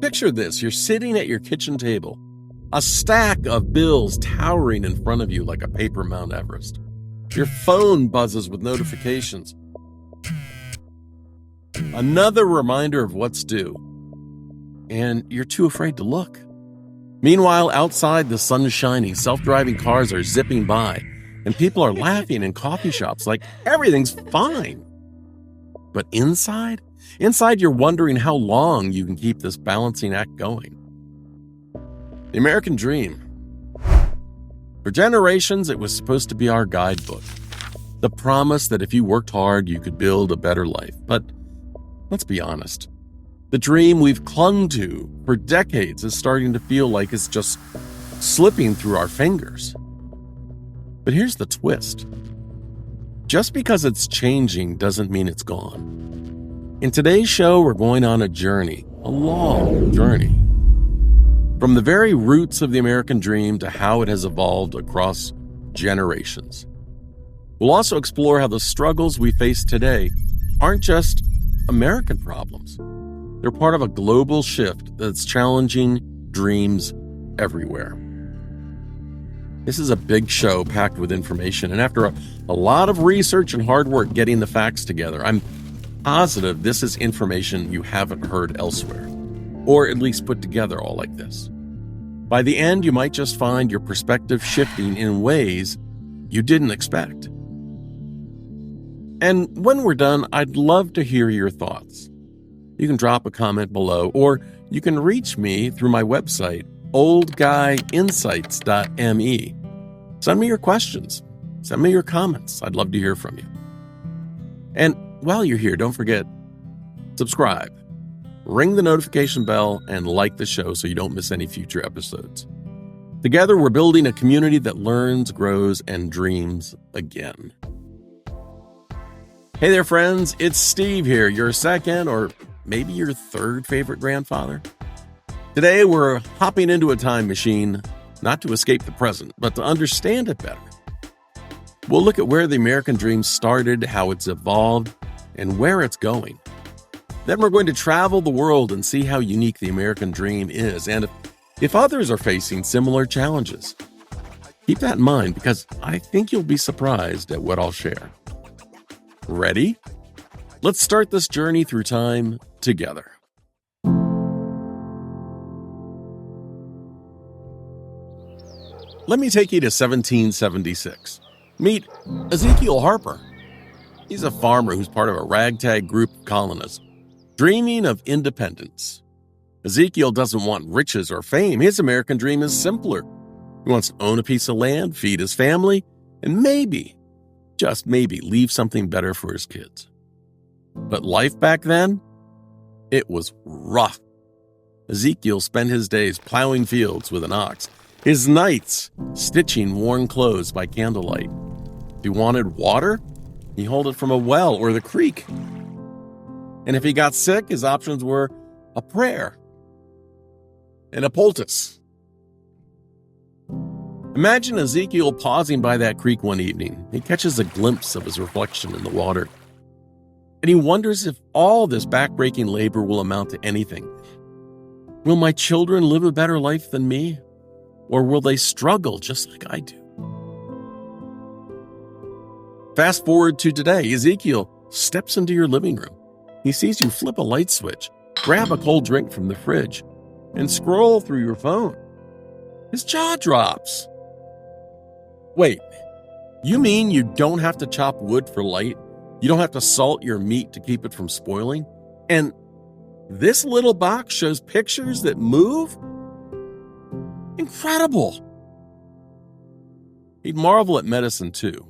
Picture this, you're sitting at your kitchen table, a stack of bills towering in front of you like a paper Mount Everest. Your phone buzzes with notifications. Another reminder of what's due. And you're too afraid to look. Meanwhile, outside, the sun is shining, self-driving cars are zipping by, and people are laughing in coffee shops like everything's fine. But inside you're wondering how long you can keep this balancing act going. The American Dream. For generations, it was supposed to be our guidebook. The promise that if you worked hard, you could build a better life. But let's be honest. The dream we've clung to for decades is starting to feel like it's just slipping through our fingers. But here's the twist. Just because it's changing doesn't mean it's gone. In today's show, we're going on a journey, a long journey. From the very roots of the American dream to how it has evolved across generations. We'll also explore how the struggles we face today aren't just American problems. They're part of a global shift that's challenging dreams everywhere. This is a big show packed with information, and after a lot of research and hard work getting the facts together, I'm positive this is information you haven't heard elsewhere, or at least put together all like this. By the end, you might just find your perspective shifting in ways you didn't expect. And when we're done, I'd love to hear your thoughts. You can drop a comment below, or you can reach me through my website, OldGuyInsights.me. Send me your questions. Send me your comments. I'd love to hear from you. And while you're here, don't forget, subscribe, ring the notification bell, and like the show so you don't miss any future episodes. Together, we're building a community that learns, grows, and dreams again. Hey there, friends. It's Steve here, your second or maybe your third favorite grandfather. Today, we're hopping into a time machine, not to escape the present, but to understand it better. We'll look at where the American dream started, how it's evolved, and where it's going. Then we're going to travel the world and see how unique the American dream is, and if others are facing similar challenges. Keep that in mind, because I think you'll be surprised at what I'll share. Ready? Let's start this journey through time together. Let me take you to 1776. Meet Ezekiel Harper. He's a farmer who's part of a ragtag group of colonists, dreaming of independence. Ezekiel doesn't want riches or fame. His American dream is simpler. He wants to own a piece of land, feed his family, and maybe, just maybe, leave something better for his kids. But life back then, it was rough. Ezekiel spent his days plowing fields with an ox, his nights stitching worn clothes by candlelight. If he wanted water, he hauled it from a well or the creek. And if he got sick, his options were a prayer and a poultice. Imagine Ezekiel pausing by that creek one evening. He catches a glimpse of his reflection in the water. And he wonders if all this backbreaking labor will amount to anything. Will my children live a better life than me? Or will they struggle just like I do? Fast forward to today, Ezekiel steps into your living room. He sees you flip a light switch, grab a cold drink from the fridge, and scroll through your phone. His jaw drops. Wait, you mean you don't have to chop wood for light? You don't have to salt your meat to keep it from spoiling? And this little box shows pictures that move? Incredible! He'd marvel at medicine too.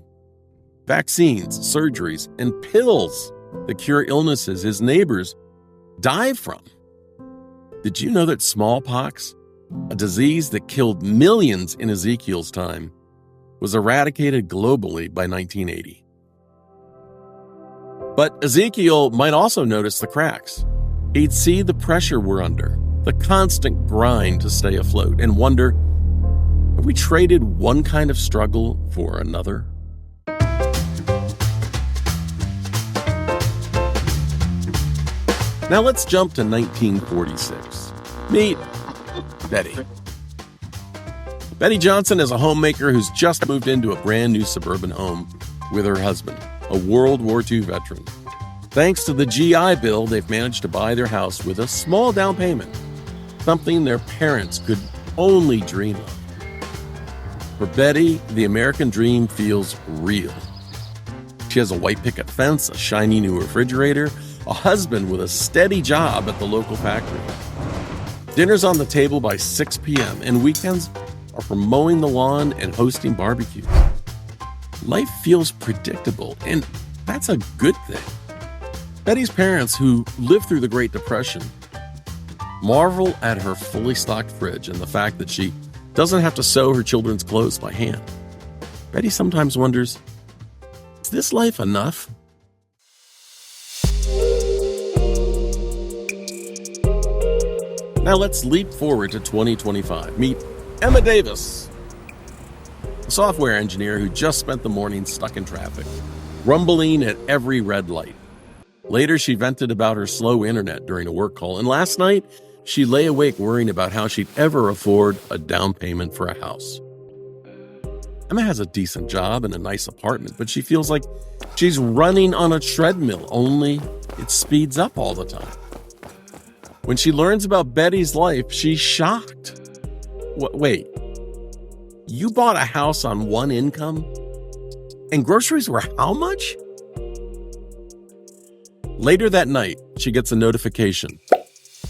Vaccines, surgeries, and pills that cure illnesses his neighbors die from. Did you know that smallpox, a disease that killed millions in Ezekiel's time, was eradicated globally by 1980? But Ezekiel might also notice the cracks. He'd see the pressure we're under, the constant grind to stay afloat, and wonder, have we traded one kind of struggle for another? Now let's jump to 1946. Meet Betty. Betty Johnson is a homemaker who's just moved into a brand new suburban home with her husband, a World War II veteran. Thanks to the GI Bill, they've managed to buy their house with a small down payment, something their parents could only dream of. For Betty, the American dream feels real. She has a white picket fence, a shiny new refrigerator, a husband with a steady job at the local factory. Dinner's on the table by 6 p.m., and weekends are for mowing the lawn and hosting barbecues. Life feels predictable, and that's a good thing. Betty's parents, who lived through the Great Depression, marvel at her fully stocked fridge and the fact that she doesn't have to sew her children's clothes by hand. Betty sometimes wonders, is this life enough? Now let's leap forward to 2025. Meet Emma Davis, a software engineer who just spent the morning stuck in traffic, rumbling at every red light. Later, she vented about her slow internet during a work call, and last night, she lay awake worrying about how she'd ever afford a down payment for a house. Emma has a decent job and a nice apartment, but she feels like she's running on a treadmill, only it speeds up all the time. When she learns about Betty's life, she's shocked. Wait, you bought a house on one income? And groceries were how much? Later that night, she gets a notification.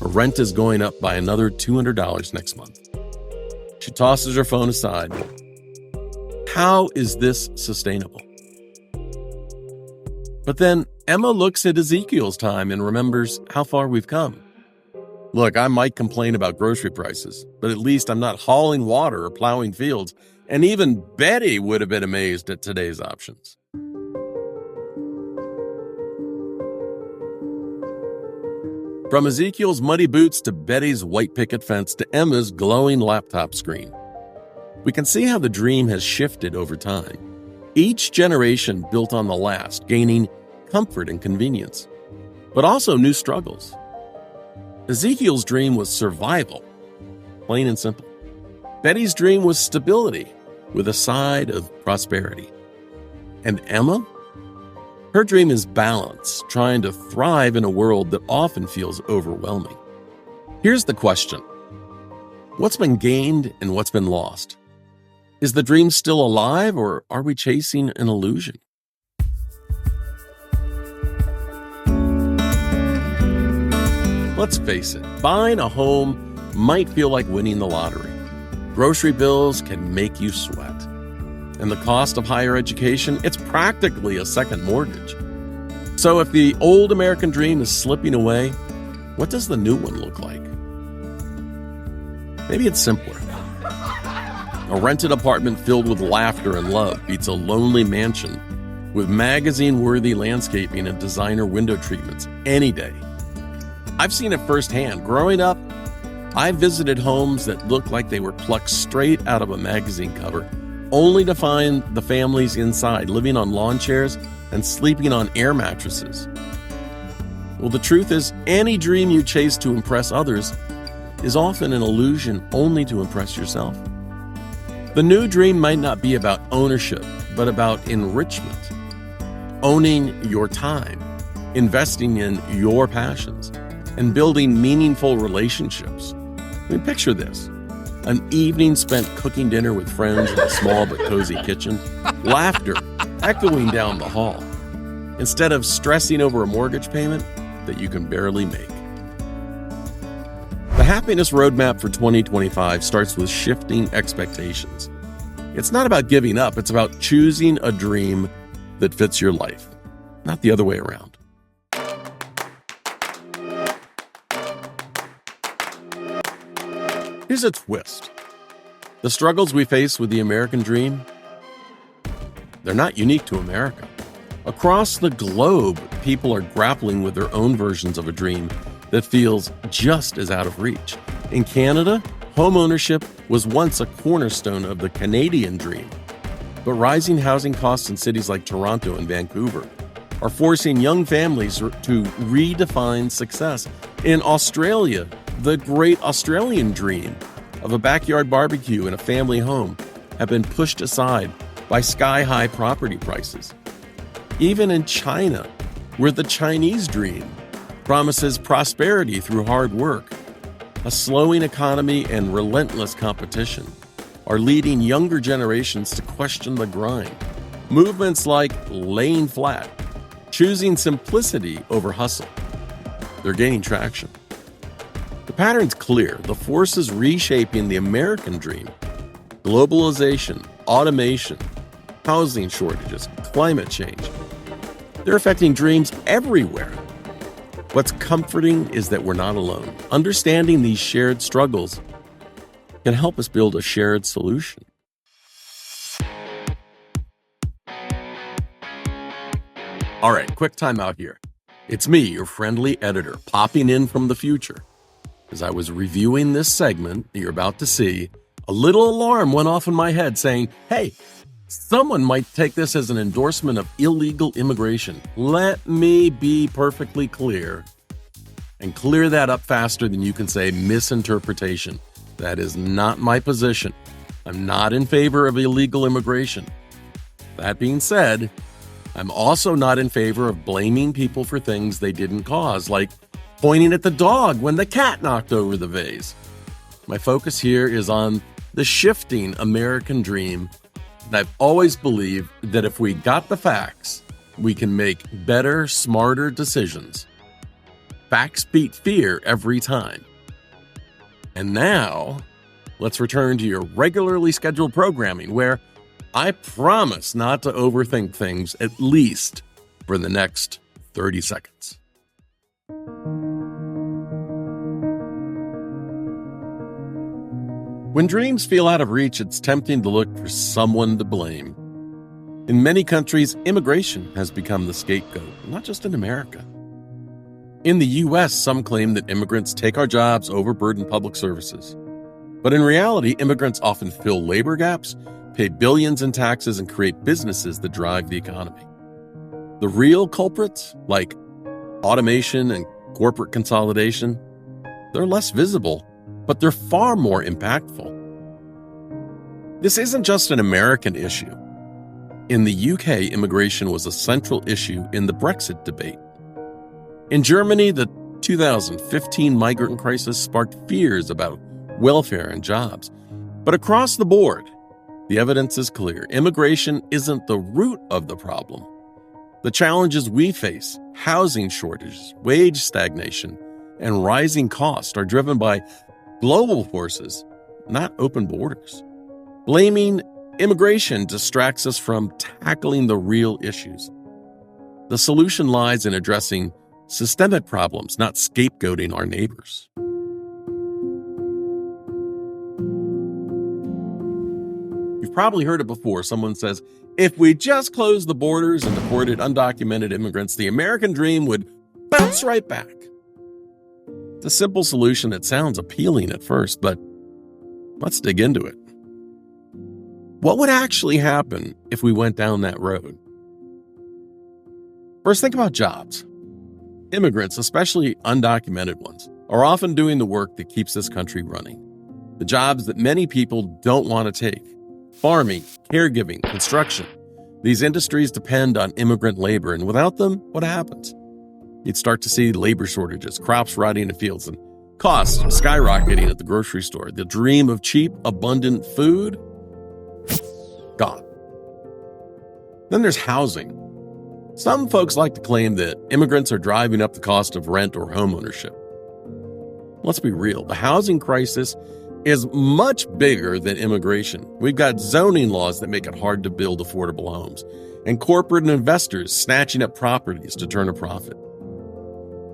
Her rent is going up by another $200 next month. She tosses her phone aside. How is this sustainable? But then Emma looks at Ezekiel's time and remembers how far we've come. Look, I might complain about grocery prices, but at least I'm not hauling water or plowing fields, and even Betty would have been amazed at today's options. From Ezekiel's muddy boots to Betty's white picket fence to Emma's glowing laptop screen, we can see how the dream has shifted over time. Each generation built on the last, gaining comfort and convenience, but also new struggles. Ezekiel's dream was survival, plain and simple. Betty's dream was stability, with a side of prosperity. And Emma? Her dream is balance, trying to thrive in a world that often feels overwhelming. Here's the question. What's been gained and what's been lost? Is the dream still alive, or are we chasing an illusion? Let's face it, buying a home might feel like winning the lottery. Grocery bills can make you sweat. And the cost of higher education, it's practically a second mortgage. So if the old American dream is slipping away, what does the new one look like? Maybe it's simpler. A rented apartment filled with laughter and love beats a lonely mansion with magazine-worthy landscaping and designer window treatments any day. I've seen it firsthand. Growing up, I visited homes that looked like they were plucked straight out of a magazine cover, only to find the families inside living on lawn chairs and sleeping on air mattresses. Well, the truth is, any dream you chase to impress others is often an illusion only to impress yourself. The new dream might not be about ownership, but about enrichment. Owning your time, investing in your passions, and building meaningful relationships. I mean, picture this. An evening spent cooking dinner with friends in a small but cozy kitchen, laughter echoing down the hall, instead of stressing over a mortgage payment that you can barely make. The happiness roadmap for 2025 starts with shifting expectations. It's not about giving up, it's about choosing a dream that fits your life, not the other way around. Here's a twist. The struggles we face with the American dream, they're not unique to America. Across the globe, people are grappling with their own versions of a dream that feels just as out of reach. In Canada, home ownership was once a cornerstone of the Canadian dream. But rising housing costs in cities like Toronto and Vancouver are forcing young families to redefine success. In Australia, The great Australian dream of a backyard barbecue in a family home have been pushed aside by sky-high property prices. Even in China, where the Chinese dream promises prosperity through hard work, a slowing economy and relentless competition are leading younger generations to question the grind. Movements like laying flat, choosing simplicity over hustle, they're gaining traction. The pattern's clear. The forces reshaping the American dream, globalization, automation, housing shortages, climate change, they're affecting dreams everywhere. What's comforting is that we're not alone. Understanding these shared struggles can help us build a shared solution. All right, quick time out here. It's me, your friendly editor, popping in from the future. As I was reviewing this segment that you're about to see, a little alarm went off in my head saying, hey, someone might take this as an endorsement of illegal immigration. Let me be perfectly clear and clear that up faster than you can say misinterpretation. That is not my position. I'm not in favor of illegal immigration. That being said, I'm also not in favor of blaming people for things they didn't cause, like pointing at the dog when the cat knocked over the vase. My focus here is on the shifting American dream. And I've always believed that if we got the facts, we can make better, smarter decisions. Facts beat fear every time. And now, let's return to your regularly scheduled programming, where I promise not to overthink things, at least for the next 30 seconds. When dreams feel out of reach, it's tempting to look for someone to blame. In many countries, immigration has become the scapegoat, not just in America. In the U.S., some claim that immigrants take our jobs, overburden public services. But in reality, immigrants often fill labor gaps, pay billions in taxes, and create businesses that drive the economy. The real culprits, like automation and corporate consolidation, they're less visible, but they're far more impactful. This isn't just an American issue. In the UK, immigration was a central issue in the Brexit debate. In Germany, the 2015 migrant crisis sparked fears about welfare and jobs. But across the board, the evidence is clear. Immigration isn't the root of the problem. The challenges we face, housing shortages, wage stagnation, and rising costs, are driven by global forces, not open borders. Blaming immigration distracts us from tackling the real issues. The solution lies in addressing systemic problems, not scapegoating our neighbors. You've probably heard it before. Someone says, if we just closed the borders and deported undocumented immigrants, the American dream would bounce right back. It's a simple solution that sounds appealing at first, but let's dig into it. What would actually happen if we went down that road? First, think about jobs. Immigrants, especially undocumented ones, are often doing the work that keeps this country running. The jobs that many people don't want to take. Farming, caregiving, construction. These industries depend on immigrant labor, and without them, what happens? You'd start to see labor shortages, crops rotting in fields, and costs skyrocketing at the grocery store. The dream of cheap, abundant food? Gone. Then there's housing. Some folks like to claim that immigrants are driving up the cost of rent or homeownership. Let's be real. The housing crisis is much bigger than immigration. We've got zoning laws that make it hard to build affordable homes, and corporate investors snatching up properties to turn a profit.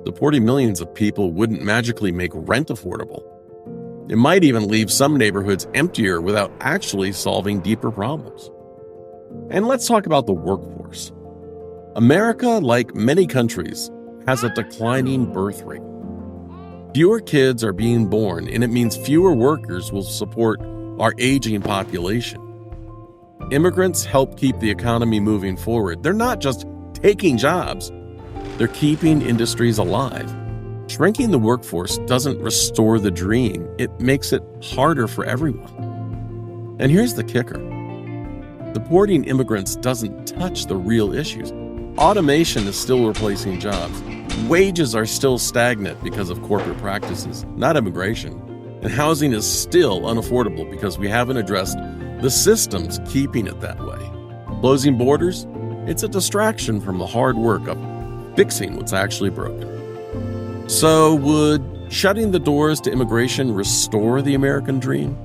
Deporting millions of people wouldn't magically make rent affordable. It might even leave some neighborhoods emptier without actually solving deeper problems. And let's talk about the workforce. America, like many countries, has a declining birth rate. Fewer kids are being born, and it means fewer workers will support our aging population. Immigrants help keep the economy moving forward. They're not just taking jobs, they're keeping industries alive. Shrinking the workforce doesn't restore the dream, it makes it harder for everyone. And here's the kicker. Deporting immigrants doesn't touch the real issues. Automation is still replacing jobs. Wages are still stagnant because of corporate practices, not immigration. And housing is still unaffordable because we haven't addressed the systems keeping it that way. Closing borders? It's a distraction from the hard work of fixing what's actually broken. So, would shutting the doors to immigration restore the American dream?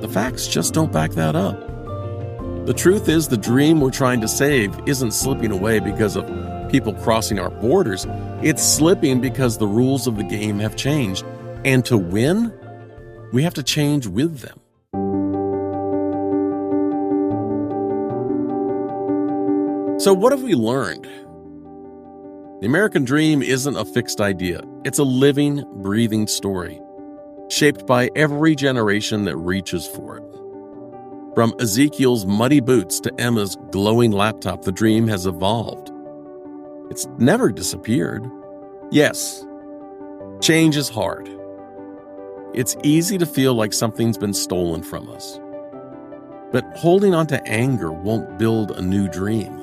The facts just don't back that up. The truth is, the dream we're trying to save isn't slipping away because of people crossing our borders. It's slipping because the rules of the game have changed. And to win, we have to change with them. So what have we learned? The American dream isn't a fixed idea. It's a living, breathing story, shaped by every generation that reaches for it. From Ezekiel's muddy boots to Emma's glowing laptop, the dream has evolved. It's never disappeared. Yes, change is hard. It's easy to feel like something's been stolen from us. But holding on to anger won't build a new dream.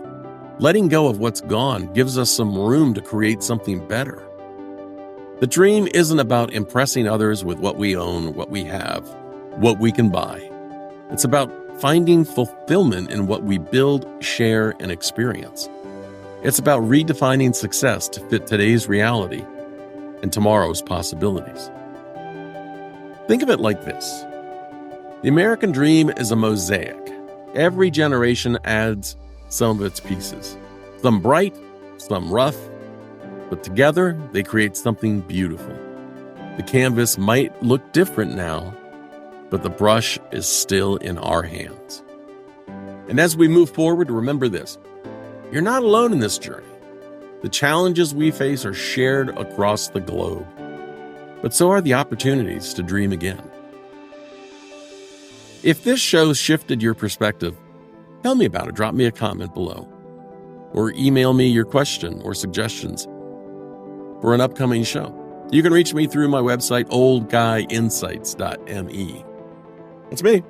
Letting go of what's gone gives us some room to create something better. The dream isn't about impressing others with what we own, what we have, what we can buy. It's about finding fulfillment in what we build, share, and experience. It's about redefining success to fit today's reality and tomorrow's possibilities. Think of it like this. The American dream is a mosaic. Every generation adds some of its pieces. Some bright, some rough, but together they create something beautiful. The canvas might look different now, but the brush is still in our hands. And as we move forward, remember this. You're not alone in this journey. The challenges we face are shared across the globe, but so are the opportunities to dream again. If this show shifted your perspective, tell me about it. Drop me a comment below, or email me your question or suggestions for an upcoming show. You can reach me through my website, OldGuyInsights.me. It's me.